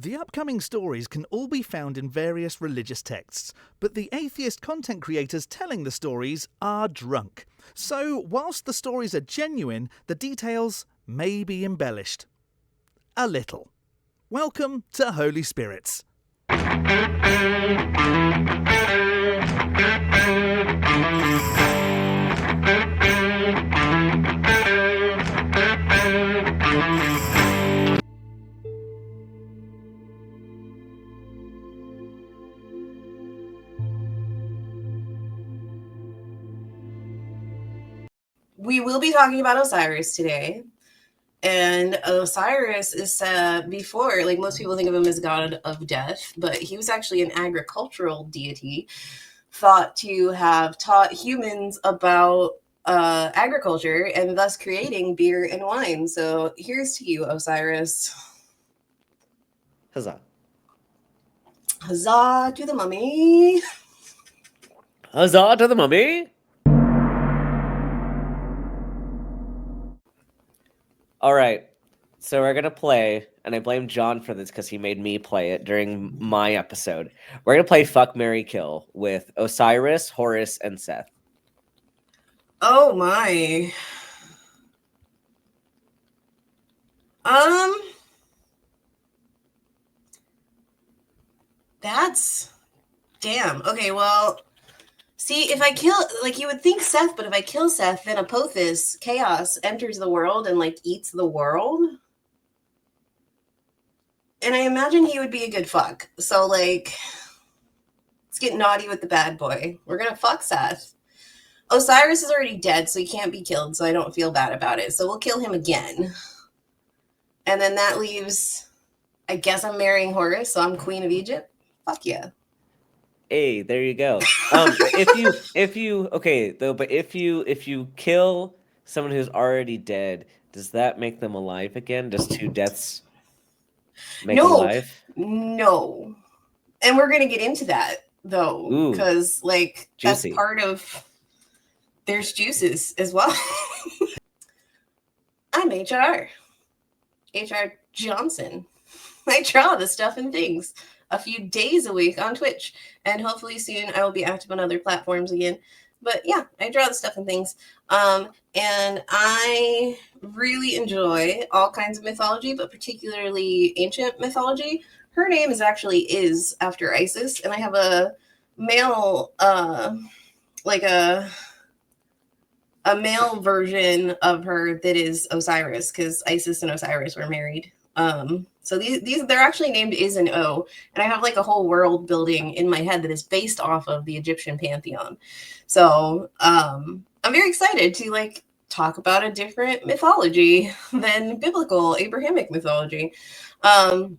The upcoming stories can all be found in various religious texts, but the atheist content creators telling the stories are drunk. So, whilst the stories are genuine, the details may be embellished. A little. Welcome to Holy Spirits. We will be talking about Osiris today. And Osiris is before, like most people think of him as god of death, but he was actually an agricultural deity thought to have taught humans about agriculture and thus creating beer and wine. So here's to you, Osiris. Huzzah. Huzzah to the mummy. Huzzah to the mummy. All right, so we're going to play, and I blame John for this because he made me play it during my episode. We're going to play Fuck, Marry, Kill with Osiris, Horus, and Seth. Oh my. That's... Damn. Okay, well... See, if I kill, like, you would think Seth, but if I kill Seth, then Apophis, chaos, enters the world and, like, eats the world. And I imagine he would be a good fuck. So, like, let's get naughty with the bad boy. We're gonna fuck Seth. Osiris is already dead, so he can't be killed, so I don't feel bad about it. So we'll kill him again. And then that leaves, I guess I'm marrying Horus, so I'm Queen of Egypt. Fuck yeah. Hey, there you go. If you kill someone who's already dead, does that make them alive again? Does two deaths make alive? No. And we're gonna get into that though, because like juicy. That's part of. There's juices as well. I'm HR Johnson. I draw the stuff and things a few days a week on Twitch, and hopefully soon I will be active on other platforms again. But yeah, I draw the stuff and things. And I really enjoy all kinds of mythology, but particularly ancient mythology. Her name is after Isis, and I have a male, like a male version of her that is Osiris, because Isis and Osiris were married. So these they're actually named Is and O, and I have like a whole world building in my head that is based off of the Egyptian pantheon. So I'm very excited to like talk about a different mythology than biblical Abrahamic mythology. And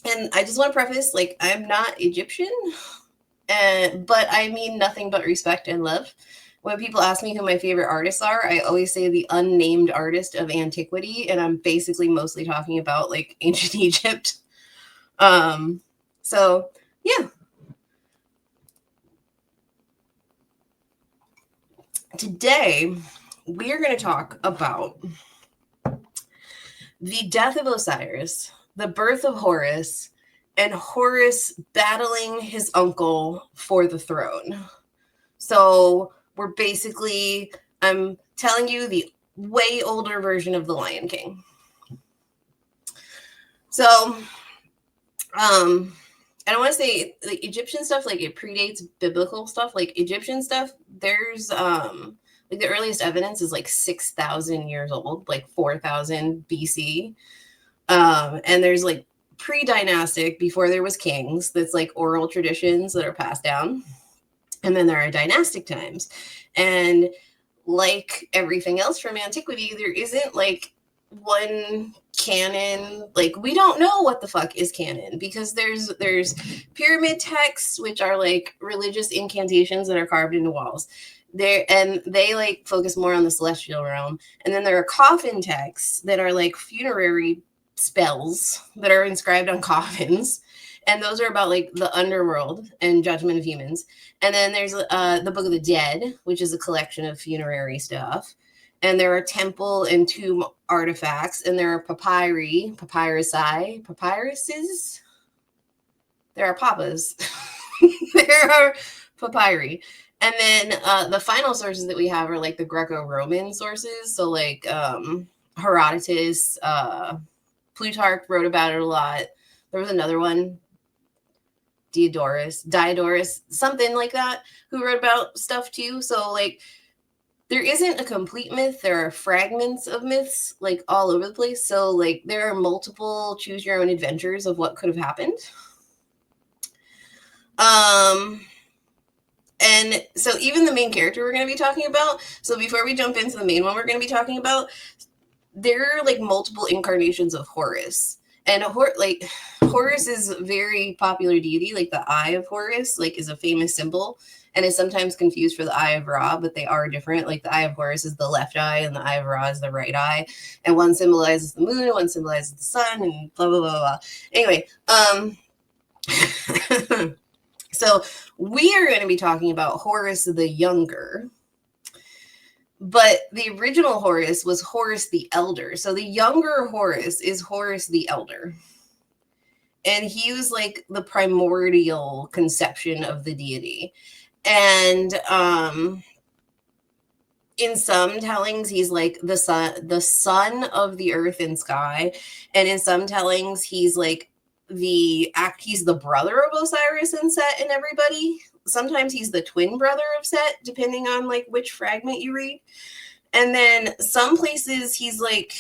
I just want to preface, like, I'm not Egyptian, but I mean nothing but respect and love. When people ask me who my favorite artists are, I always say the unnamed artist of antiquity, and I'm basically mostly talking about like ancient Egypt. So yeah. Today, we are going to talk about the death of Osiris, the birth of Horus, and Horus battling his uncle for the throne. So we're basically, I'm telling you the way older version of the Lion King. So, I don't want to say like Egyptian stuff, like it predates biblical stuff. Like Egyptian stuff, there's like the earliest evidence is like 6,000 years old, like 4,000 BC. And there's like pre-dynastic, before there was kings, that's like oral traditions that are passed down. And then there are dynastic times. And like everything else from antiquity, there isn't like one canon. Like we don't know what the fuck is canon, because there's pyramid texts, which are like religious incantations that are carved into walls. They like focus more on the celestial realm. And then there are coffin texts that are like funerary spells that are inscribed on coffins. And those are about like the underworld and judgment of humans. And then there's the Book of the Dead, which is a collection of funerary stuff. And there are temple and tomb artifacts. And there are papyruses. there are papas, there are papyri. And then the final sources that we have are like the Greco-Roman sources. So like Herodotus, Plutarch wrote about it a lot. There was another one, Diodorus, something like that, who wrote about stuff too. So like there isn't a complete myth. There are fragments of myths like all over the place. So like there are multiple choose your own adventures of what could have happened. And so even the main character we're going to be talking about, so before we jump into the main one we're going to be talking about, there are like multiple incarnations of Horus. And Horus is a very popular deity. Like the Eye of Horus like is a famous symbol and is sometimes confused for the Eye of Ra, but they are different. Like the Eye of Horus is the left eye and the Eye of Ra is the right eye. And one symbolizes the moon and one symbolizes the sun and blah, blah, blah, blah. Anyway, so we are going to be talking about Horus the Younger. But the original Horus was Horus the Elder. So the younger Horus is Horus the Elder. And he was like the primordial conception of the deity. And in some tellings, he's like the son of the earth and sky. And in some tellings, he's like he's the brother of Osiris and Set and everybody. Sometimes he's the twin brother of Set, depending on like which fragment you read. And then some places he's like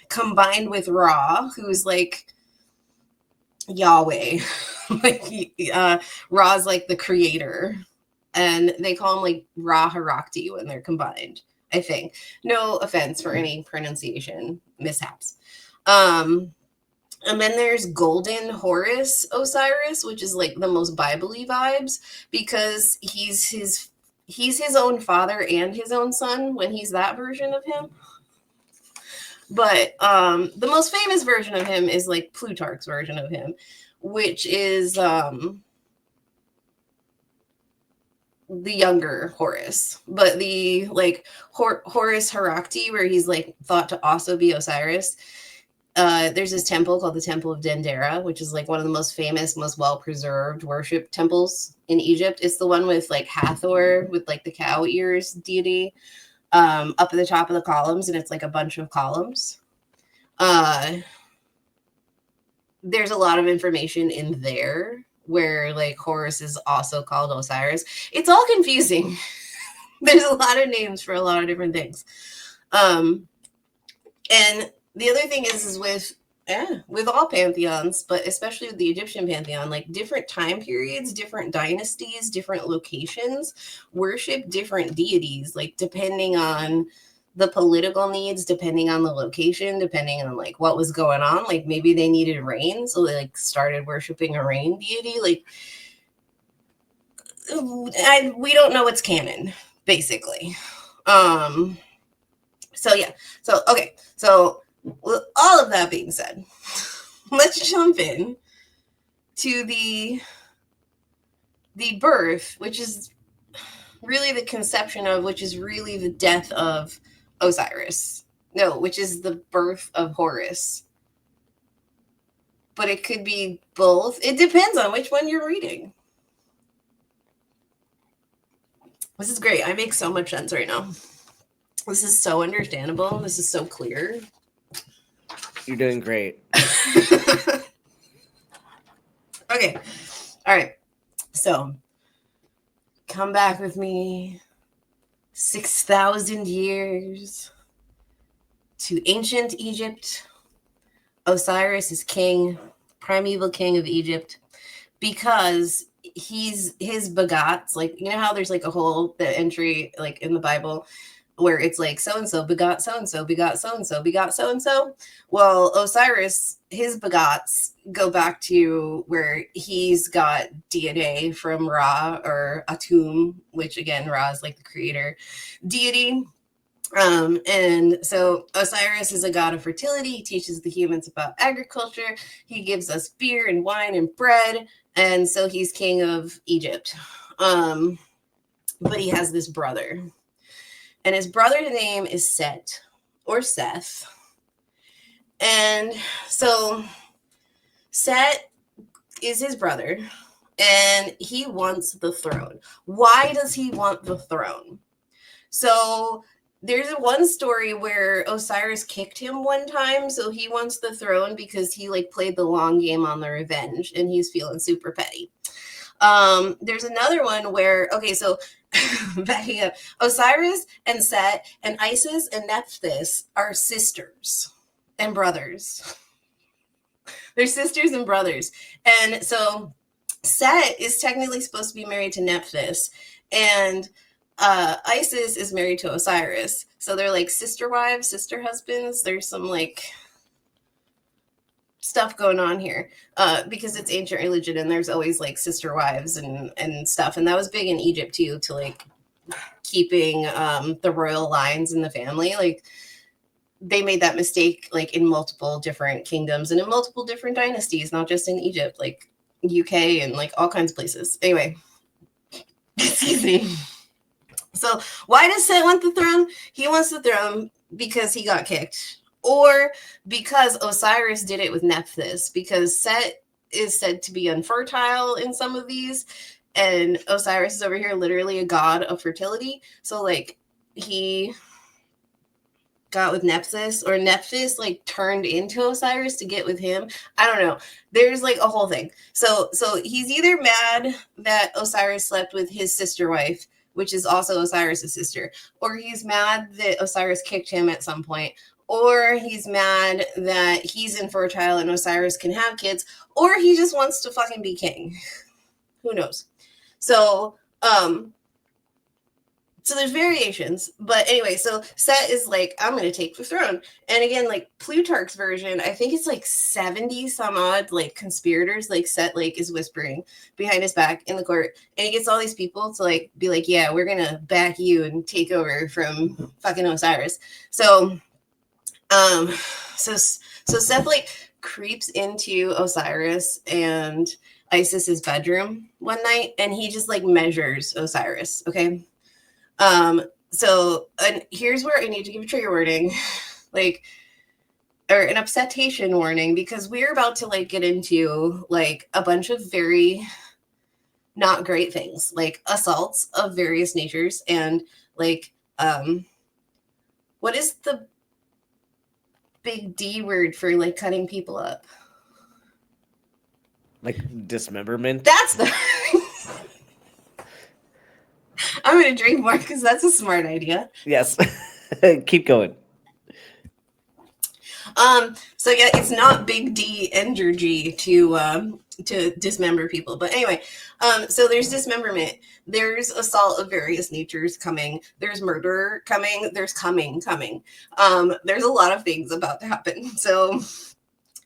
combined with Ra, who's like Yahweh. Ra's like the creator. And they call him like Ra Harakti when they're combined, I think. No offense for any pronunciation mishaps. And then there's Golden Horus Osiris, which is like the most Bible-y vibes because he's his own father and his own son when he's that version of him. But the most famous version of him is like Plutarch's version of him, which is the younger Horus. But the like Horus Harakti, where he's like thought to also be Osiris, there's this temple called the Temple of Dendera, which is like one of the most famous, most well-preserved worship temples in Egypt. It's the one with like Hathor with like the cow ears deity up at the top of the columns, and it's like a bunch of columns. There's a lot of information in there where like Horus is also called Osiris. It's all confusing. There's a lot of names for a lot of different things. And the other thing is with all pantheons, but especially with the Egyptian pantheon, like different time periods, different dynasties, different locations worship different deities, like depending on the political needs, depending on the location, depending on like what was going on. Like maybe they needed rain, so they like started worshiping a rain deity. Like we don't know what's canon, basically. So with all of that being said, let's jump in to the birth, which is really the conception of, which is really the death of Osiris. No, which is the birth of Horus. But it could be both. It depends on which one you're reading. This is great. I make so much sense right now. This is so understandable. This is so clear. You're doing great. Okay. All right. So come back with me 6,000 years to ancient Egypt. Osiris is king, primeval king of Egypt, because his begots, like, you know how there's like a whole the entry like in the Bible where it's like so-and-so begot so-and-so, begot so-and-so, begot so-and-so. Well, Osiris, his begots go back to where he's got DNA from Ra or Atum, which again, Ra is like the creator deity. And so Osiris is a god of fertility. He teaches the humans about agriculture. He gives us beer and wine and bread. And so he's king of Egypt. But he has this brother. And his brother's name is Set or Seth. And so Set is his brother. and he wants the throne. Why does he want the throne? So there's one story where Osiris kicked him one time, so he wants the throne because he like played the long game on the revenge and he's feeling super petty. There's another one where, okay, so backing up, Osiris and Set and Isis and Nephthys are sisters and brothers. They're sisters and brothers. And so Set is technically supposed to be married to Nephthys, and Isis is married to Osiris. So they're like sister wives, sister husbands. There's some like stuff going on here because it's ancient religion and there's always like sister wives and stuff. And that was big in Egypt too, to like keeping the royal lines in the family. Like they made that mistake like in multiple different kingdoms and in multiple different dynasties, not just in Egypt, like UK and like all kinds of places. Anyway, excuse me. So why does Set want the throne? He wants the throne because he got kicked, or because Osiris did it with Nephthys, because Set is said to be infertile in some of these, and Osiris is over here literally a god of fertility. So like he got with Nephthys, or Nephthys like turned into Osiris to get with him. I don't know. There's like a whole thing. So he's either mad that Osiris slept with his sister wife, which is also Osiris's sister, or he's mad that Osiris kicked him at some point, or he's mad that he's infertile and Osiris can have kids, or he just wants to fucking be king. Who knows? So there's variations, but anyway, so Set is like, I'm going to take the throne. And again, like Plutarch's version, I think it's like 70 some odd like conspirators, like Set like is whispering behind his back in the court. And he gets all these people to like be like, yeah, we're going to back you and take over from fucking Osiris. So Seth like creeps into Osiris and Isis's bedroom one night, and he just like measures Osiris. Okay. And here's where I need to give a trigger warning, like, or an upsetation warning, because we're about to like get into like a bunch of very not great things, like assaults of various natures, and like, what is the big D word for like cutting people up? Like dismemberment? That's the I'm going to drink more because that's a smart idea. Yes. Keep going. So yeah, it's not big D energy to dismember people. But anyway, so there's dismemberment. There's assault of various natures coming. There's murder coming. There's coming. There's a lot of things about to happen. So,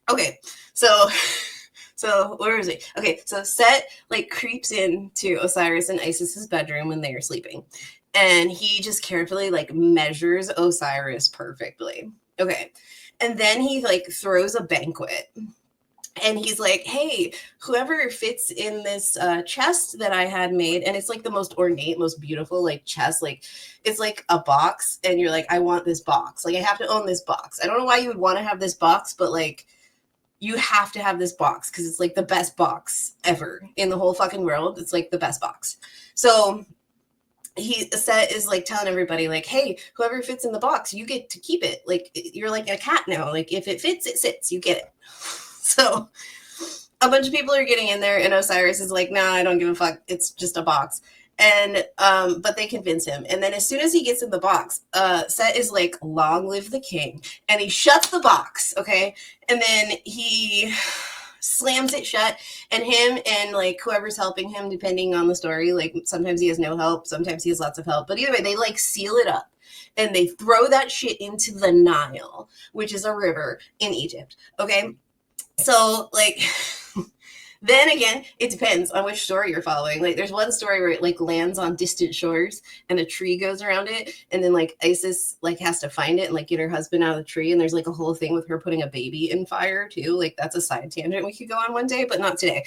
okay. So where is it? Okay, so Set like creeps into Osiris and Isis's bedroom when they are sleeping, and he just carefully like measures Osiris perfectly. Okay, and then he like throws a banquet, and he's like, "Hey, whoever fits in this chest that I had made," and it's like the most ornate, most beautiful like chest, like it's like a box, and you're like, "I want this box. Like I have to own this box. I don't know why you would want to have this box, but like." You have to have this box because it's like the best box ever in the whole fucking world. It's like the best box. So Set is like telling everybody like, hey, whoever fits in the box, you get to keep it. Like you're like a cat now. Like if it fits, it sits. You get it. So a bunch of people are getting in there, and Osiris is like, nah, I don't give a fuck. It's just a box. And but they convince him, and then as soon as he gets in the box, Set is like, long live the king, and he shuts the box, okay, and then he slams it shut, and him and like whoever's helping him, depending on the story, like sometimes he has no help, sometimes he has lots of help, but either way, they like seal it up and they throw that shit into the Nile, which is a river in Egypt. Okay, so like then again, it depends on which story you're following. Like there's one story where it like lands on distant shores and a tree goes around it, and then like Isis like has to find it and like get her husband out of the tree, and there's like a whole thing with her putting a baby in fire too. Like that's a side tangent we could go on one day, but not today.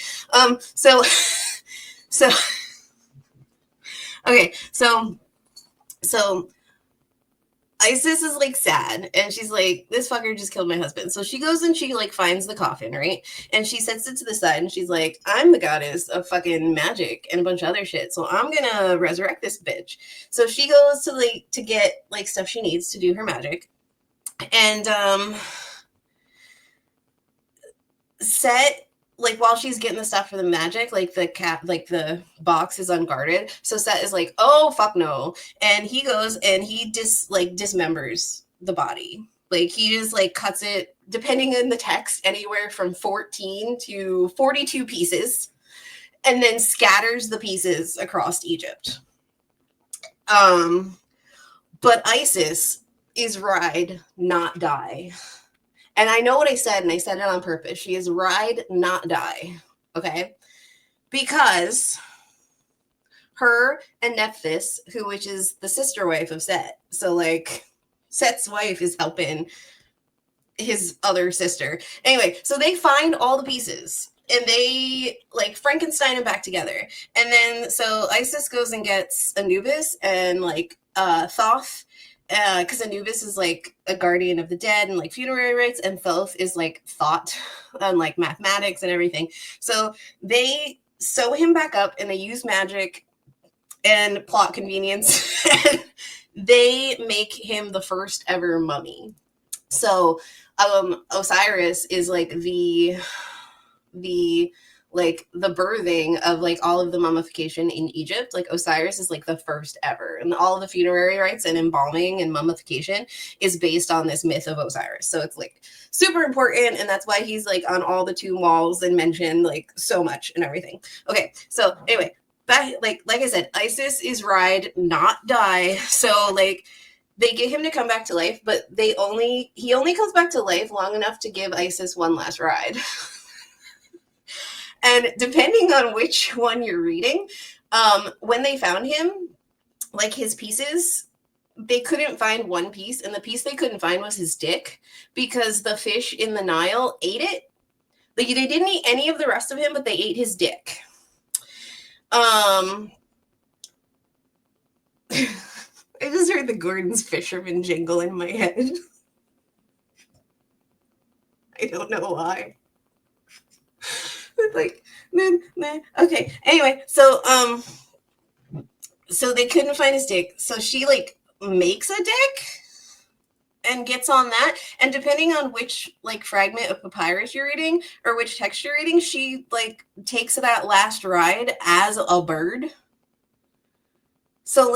So okay, so Isis is like sad, and she's like, this fucker just killed my husband. So she goes and she like finds the coffin, right? And she sets it to the side, and she's like, I'm the goddess of fucking magic and a bunch of other shit, so I'm gonna resurrect this bitch. So she goes to get like stuff she needs to do her magic, and Set, like while she's getting the stuff for the magic, like the box is unguarded. So Set is like, oh fuck no. And he goes and he dismembers the body. Like he just like cuts it, depending on the text, anywhere from 14 to 42 pieces, and then scatters the pieces across Egypt. But Isis is ride, not die. And I know what I said, and I said it on purpose. She is ride, not die. Okay? Because her and Nephthys, which is the sister wife of Set. So, like, Set's wife is helping his other sister. Anyway, so they find all the pieces. And they, like, Frankenstein them back together. And then, so Isis goes and gets Anubis and, like, Thoth. Because Anubis is like a guardian of the dead and like funerary rites, and Thoth is like thought and like mathematics and everything. So they sew him back up and they use magic and plot convenience and they make him the first ever mummy. So Osiris is like the birthing of like all of the mummification in Egypt. Like Osiris is like the first ever, and all of the funerary rites and embalming and mummification is based on this myth of Osiris. So it's like super important, and that's why he's like on all the tomb walls and mentioned like so much and everything. Okay, so anyway, back like I said, Isis is ride, not die. So like they get him to come back to life, but he only comes back to life long enough to give Isis one last ride. And depending on which one you're reading, when they found him, like his pieces, they couldn't find one piece. And the piece they couldn't find was his dick, because the fish in the Nile ate it. Like they didn't eat any of the rest of him, but they ate his dick. I just heard the Gordon's Fisherman jingle in my head. I don't know why. Like, okay. Anyway, so they couldn't find his dick. So she like makes a dick and gets on that. And depending on which like fragment of papyrus you're reading or which text you're reading, she like takes that last ride as a bird. So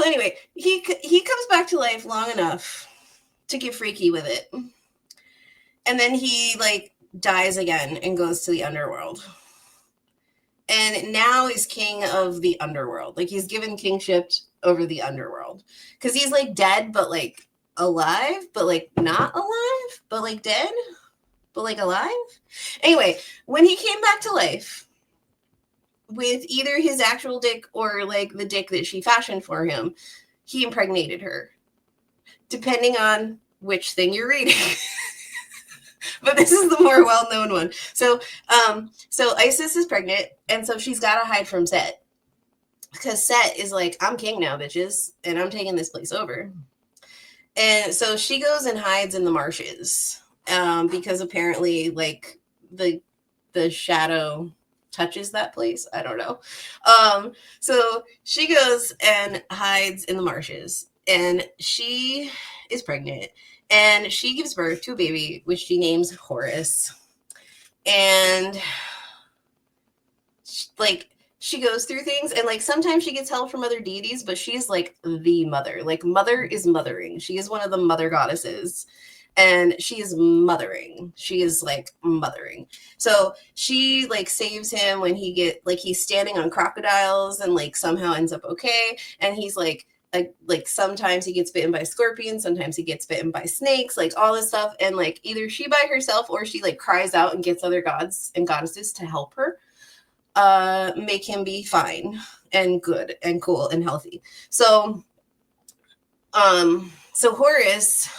anyway, he comes back to life long enough to get freaky with it. And then he like dies again and goes to the underworld. And now he's king of the underworld. Like he's given kingship over the underworld. Because he's like dead, but like alive, but like not alive, but like dead, but like alive. Anyway, when he came back to life with either his actual dick or like the dick that she fashioned for him, he impregnated her. Depending on which thing you're reading. But this is the more well-known one. So Isis is pregnant, and so she's got to hide from Set. Because Set is like, I'm king now, bitches, and I'm taking this place over. And so she goes and hides in the marshes. Because apparently, like, the shadow touches that place. I don't know. So she goes and hides in the marshes. And she is pregnant. And she gives birth to a baby, which she names Horus. And she goes through things, and like sometimes she gets help from other deities, but she's like the mother. Like mother is mothering. She is one of the mother goddesses, and she is mothering. She is like mothering. So she like saves him when he's standing on crocodiles and like somehow ends up okay. And he's like sometimes he gets bitten by scorpions, sometimes he gets bitten by snakes, like all this stuff. And like either she by herself or she like cries out and gets other gods and goddesses to help her make him be fine and good and cool and healthy. So Horus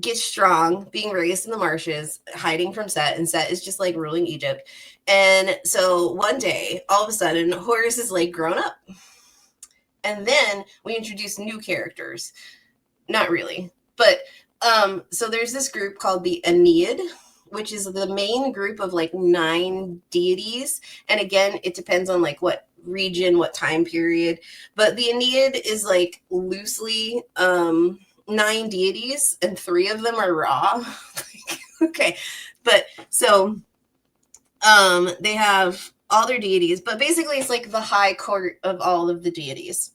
gets strong, being raised in the marshes, hiding from Set, and Set is just like ruling Egypt. And so one day, all of a sudden, Horus is like grown up. And then we introduce new characters. Not really, but so there's this group called the Aeneid, which is the main group of like 9 deities. And again, it depends on like what region, what time period. But the Aeneid is like loosely 9 deities, and 3 of them are Ra. Okay, but so they have all their deities, but basically it's like the high court of all of the deities,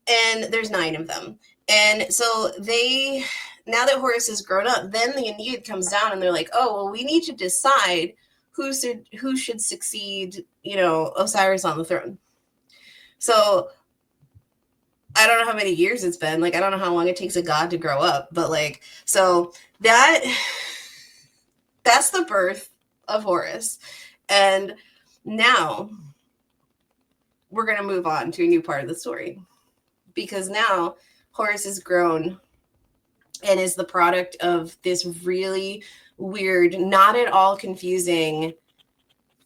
and there's 9 of them. And so they, now that Horus has grown up, then the Aeneid comes down and they're like, oh, well, we need to decide who should succeed, Osiris on the throne. So I don't know how many years it's been. Like, I don't know how long it takes a god to grow up, but like, so that's the birth of Horus. And now we're going to move on to a new part of the story, because now Horus has grown and is the product of this really weird, not at all confusing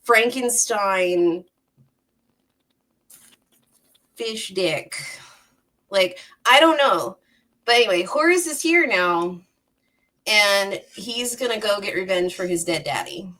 Frankenstein fish dick. Like, I don't know. But anyway, Horus is here now, and he's going to go get revenge for his dead daddy.